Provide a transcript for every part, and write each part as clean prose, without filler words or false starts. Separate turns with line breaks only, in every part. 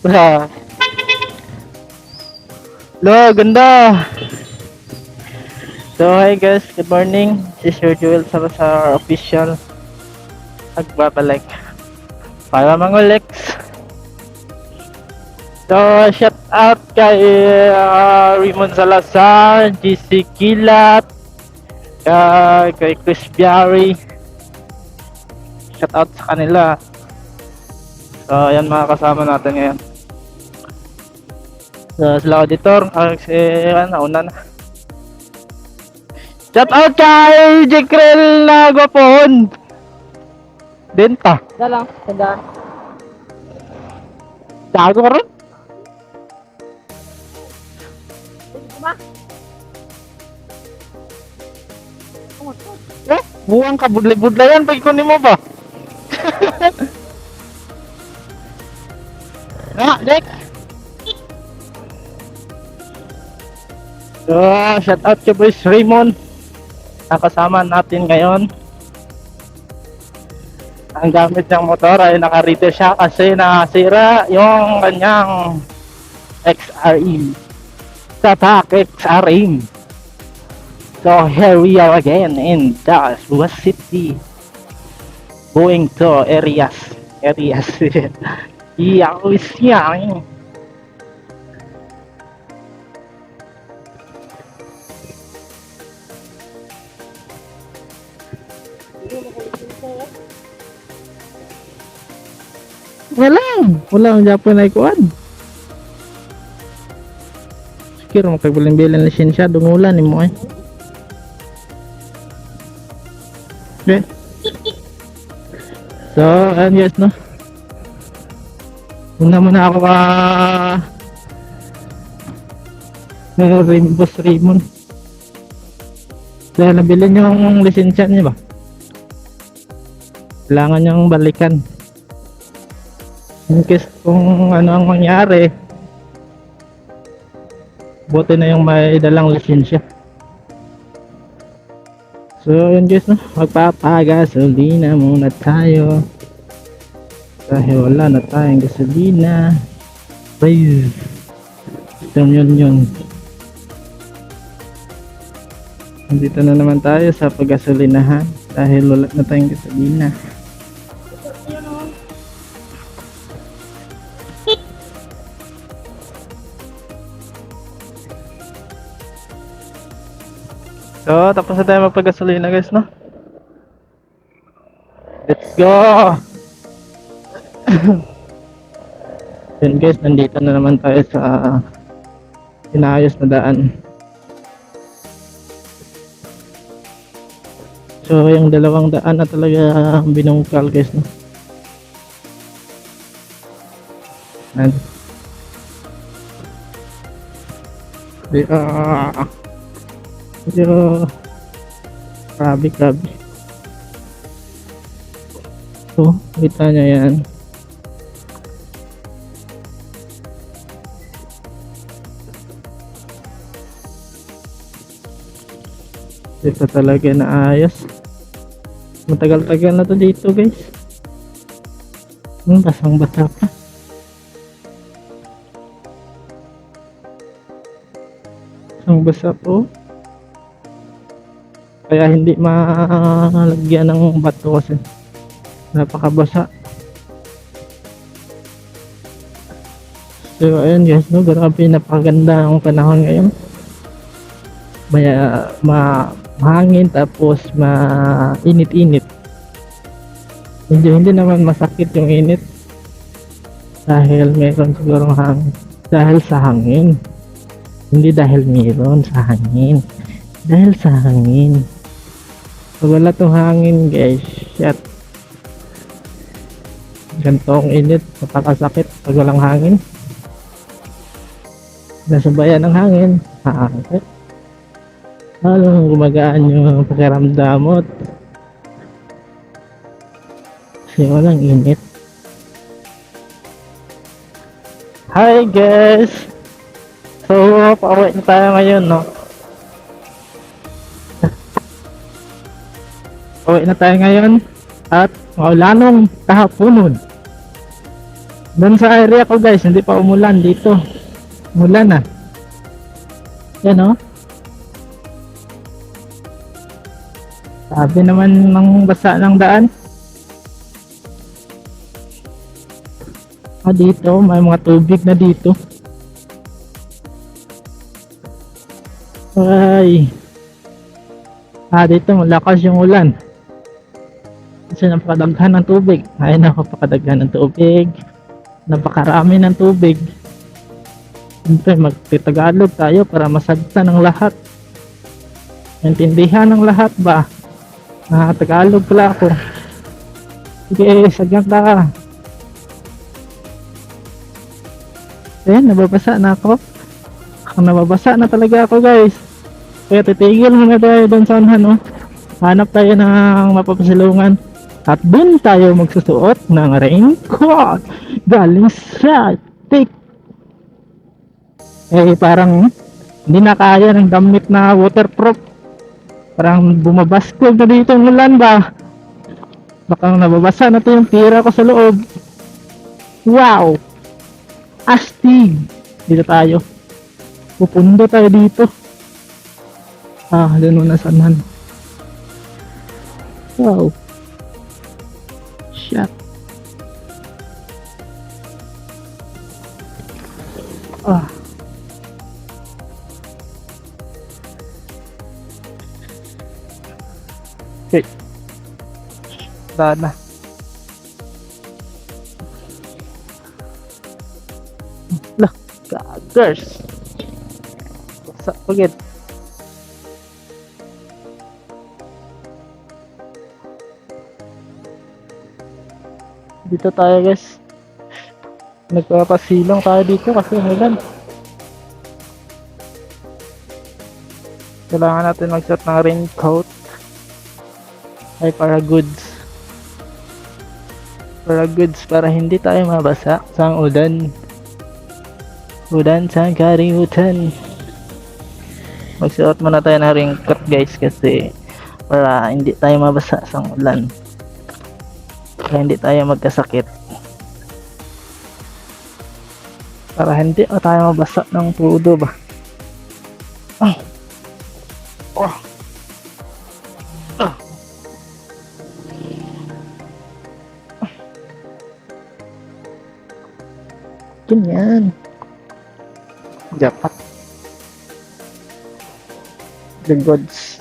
Wala. Lo, ganda. So, hi guys, good morning. This is your Joel Salazar official. Nagbabalik para mangulik. So, shout out kay Raymond Salazar, GC Kilat, kay Chris Biari. Shout out sa kanila. So, ayan mga kasama natin ngayon. So, sila auditor, nauna na. Shout out kay Jekrel na gwapon. Benta.
Dalang, tandaan.
Dago ka rin. Buwang ka, budlay-budlay yan. Pagkunin mo ba? Jack. So, shout out kay Boys Raymond. Nakasama natin ngayon. Ang gamit niyang motor ay nakarito siya kasi nasira yung kanyang XRE. Tatak XRE. So here we are again in Dallas City. Going to areas. Yeah, yeah. Walang Japon ay kuan. Sikiro makagbilang-bilang lisensya dungulan nimo ay. Okay. So, ayan guys, no. Una muna ako Boss Raymond. Dahil nabili niyo yung lisensya niya ba? Kailangan niyang balikan. In case kung ano ang mangyari, buti na yung may dalang lisensya. So yun guys, no? Magpapagasolina muna tayo dahil wala na tayong gasolina. Please, yun. Nandito na naman tayo sa pagasolinahan dahil wala na tayong gasolina. So, tapos na tayo magpagasolina guys, no? Let's go! Yun guys, nandito na naman tayo sa inayos na daan. So, yung dalawang daan na talaga binungkal guys, no? And grabe. So, kita nyo yan. Ito talaga na ayos. Matagal-tagal na to dito guys. Basang-basa pa. Basang-basa po. Kaya hindi malagyan ng bato kasi napakabasa. So ayun guys, no, grabe, napakaganda ang panahon ngayon. Mahangin tapos mainit-init. Hindi naman masakit yung init dahil meron sigurong hangin. Dahil sa hangin. Hindi dahil meron sa hangin. Dahil sa hangin. Pag wala tong hangin guys, shit, gantong init, napakasakit pag walang hangin. Nasabayan ng hangin, haangkit. Halong gumagaan yung pakiramdam mo kasi walang init. Hi guys! So, pauwi na tayo ngayon, no? Uwi na tayo ngayon at maulanong kahaponon. Doon sa area ko guys, hindi pa umulan dito. Umulan na. Yan o. Sabi naman ng basa ng daan. Dito, may mga tubig na dito. Ay. Dito malakas yung ulan. Kasi napakadaghan ng tubig. Ay, napakadaghan ng tubig. Napakarami ng tubig. Siyempre, magtitagalog tayo para masagta ng lahat. Intindihan ng lahat ba? Tagalog pala ako. Sige, sagyan ka. Ayan, nababasa na ako. Nababasa na talaga ako guys. Kaya titigil muna tayo doon sa unahan, hanap tayo ng mapapasilungan at doon tayo magsusuot ng raincoat galing sa tik. Parang hindi na kaya ng damit na waterproof. Parang bumabaskog na dito ang ulan ba. Baka nababasa na to yung tira ko sa loob. Wow, astig. Dito tayo, pupundo tayo dito. Doon na sanahan. Wow. Shit. Okay. Daan na. Lah, gagers. Sa pagit. Dito tayo guys, nagpapasilong tayo dito kasi ulan. Kailangan natin magsuot ng raincoat ay para goods para hindi tayo mabasa sa ulan sa karimutan. Magsuot muna tayo ng raincoat guys kasi para hindi tayo mabasa sa ulan, para hindi tayo magkasakit, para hindi tayo mabasa ng pudo ba. Ganyan dapat the gods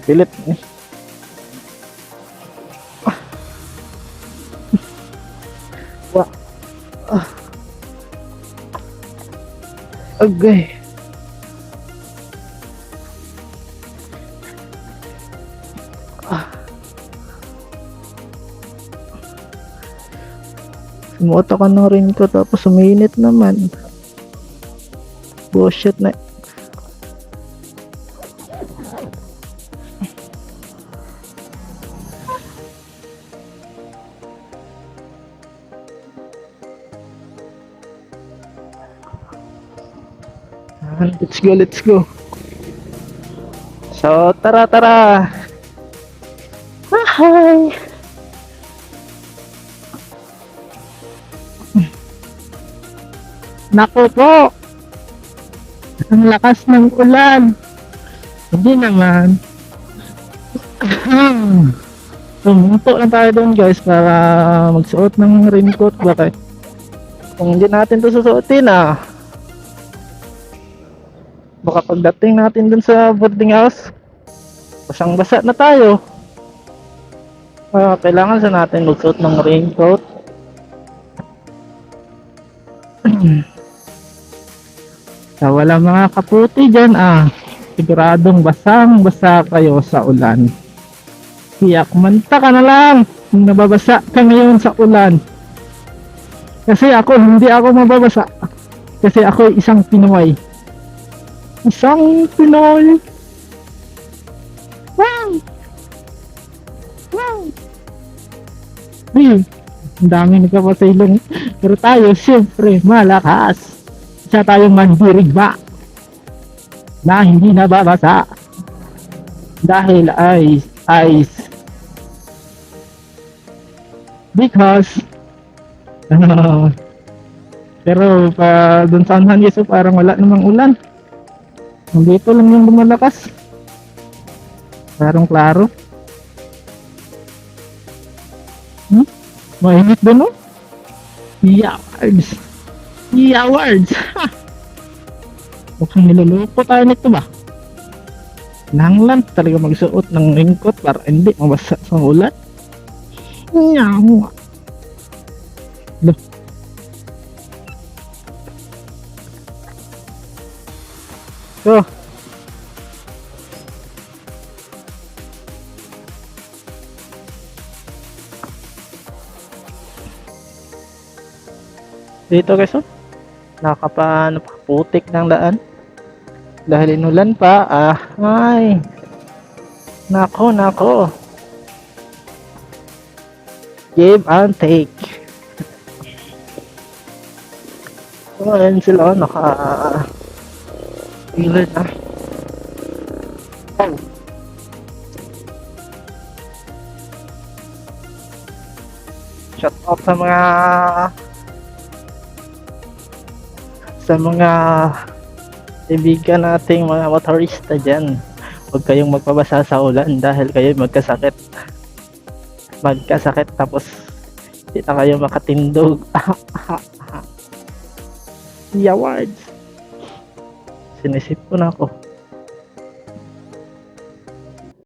pilit okay. Sumuot ako ng raincoat tapos uminit naman. Bullshit na. Let's go. So, tara. Hi. Nako po, ang lakas ng ulan. Hindi naman. Pumunto lang tayo doon guys para magsuot ng raincoat. Bakit? Kung hindi natin to susuotin baka pagdating natin dun sa boarding house, basang basa na tayo. Kailangan sa natin magsuot ng raincoat. Sa wala mga kaputi dyan siguradong basang-basa kayo sa ulan. Kaya kumanta ka na lang kung nababasa ka ngayon sa ulan. Kasi hindi ako mababasa. Kasi ako isang Pinoy. Wow! Ang dami nagpapasilong. Pero tayo siyempre malakas. Isa tayong mandirigma na hindi nababasa. Dahil ice. Because, ano, pero pa dun sa San Yeso parang wala namang ulan. Dito lang yung lumalakas. Parang klaro. Mainit doon, no? Yawards. Yawards. Mukhang niloloko tayo nito ba? Nanglan talaga magsuot ng raincoat para hindi mabasa sa ulan. Nyawa. Loh. So, dito guys, oh. Putik ng daan. Dahil inulan pa, ay. Nako. Give and take. So, ayan sila, pilar na. Oh. Shout out sa mga kaibigan nating mga motorista dyan. Huwag kayong magpabasa sa ulan dahil kayo magkasakit tapos hindi na kayo makatindog. Yawards. Sinisip ko na ako.